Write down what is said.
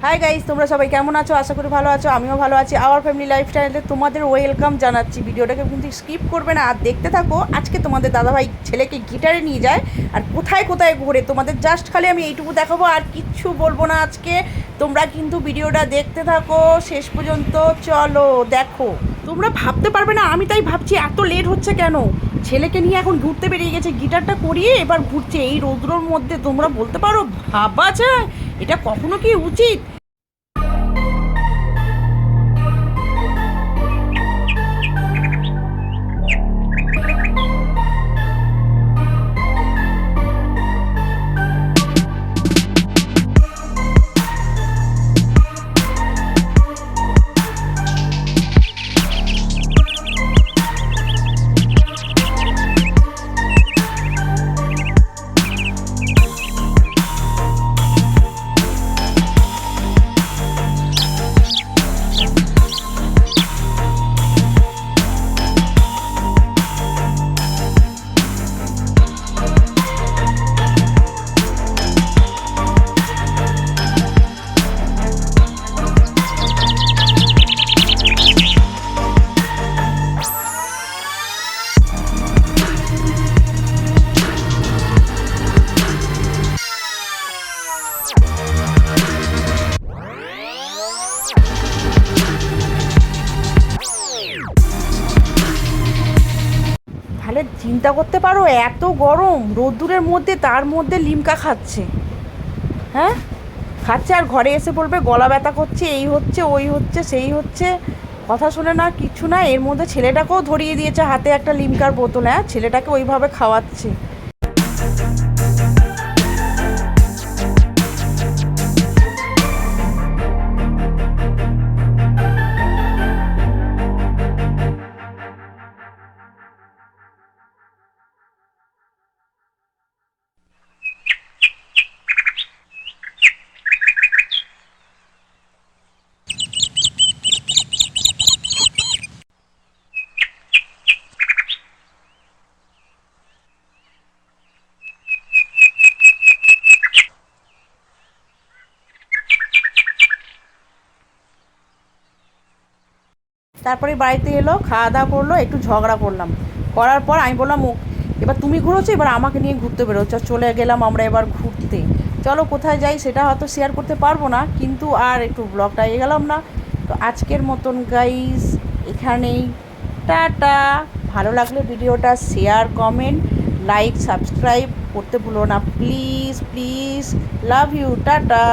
Hi guys, তোমরা সবাই কেমন আছো? আশা করি ভালো আছো। আমিও ভালো আছি। আওয়ার ফ্যামিলি লাইফস্টাইলে তোমাদের ওয়েলকাম জানাচ্ছি। ভিডিওটাকে কিন্তু স্কিপ করবে না আর দেখতে থাকো। আজকে তোমাদের দাদাভাই ছেলেকে গিটারে নিয়ে যায় আর কোথায় কোথায় ঘোরে, তোমাদের জাস্ট খালি আমি এইটুকু দেখাবো, আর কিচ্ছু বলবো না আজকে। তোমরা কিন্তু ভিডিওটা দেখতে থাকো শেষ পর্যন্ত। চলো দেখো, তোমরা ভাবতে পারবে না, আমি তাই ভাবছি এত লেট হচ্ছে কেন। ছেলেকে নিয়ে এখন ঘুরতে বেরিয়ে গেছে, গিটারটা করিয়ে এবার ঘুরছে এই রৌদ্রর মধ্যে। তোমরা বলতে পারো ভাবা যায় এটা কখনো কি উচিত? তাহলে চিন্তা করতে পারো, এত গরম রোদ্দুরের মধ্যে, তার মধ্যে লিমকা খাচ্ছে। হ্যাঁ, খাচ্ছে আর ঘরে এসে বলবে গলা ব্যথা করছে, এই হচ্ছে ওই হচ্ছে সেই হচ্ছে। কথা শোনে না, কিছু না। এর মধ্যে ছেলেটাকেও ধরিয়ে দিয়েছে হাতে একটা লিমকার বোতল। হ্যাঁ, ছেলেটাকে ওইভাবে খাওয়াচ্ছে। তারপরে বাড়িতে এলো, খাওয়া দাওয়া করলো, একটু ঝগড়া করলাম। করার পর আমি বললাম, ও এবার তুমি ঘুরোছো, এবার আমাকে নিয়ে ঘুরতে বেরোচ্ছ। চলে গেলাম আমরা এবার ঘুরতে। চলো কোথায় যাই সেটা হয়তো শেয়ার করতে পারবো না, কিন্তু আর একটু ব্লগটা এগিয়ে গেলাম না। তো আজকের মতন গাইস এখানেই, টাটা। ভালো লাগলে ভিডিওটা শেয়ার, কমেন্ট, লাইক, সাবস্ক্রাইব করতে ভুলো না please please. Love you, tata.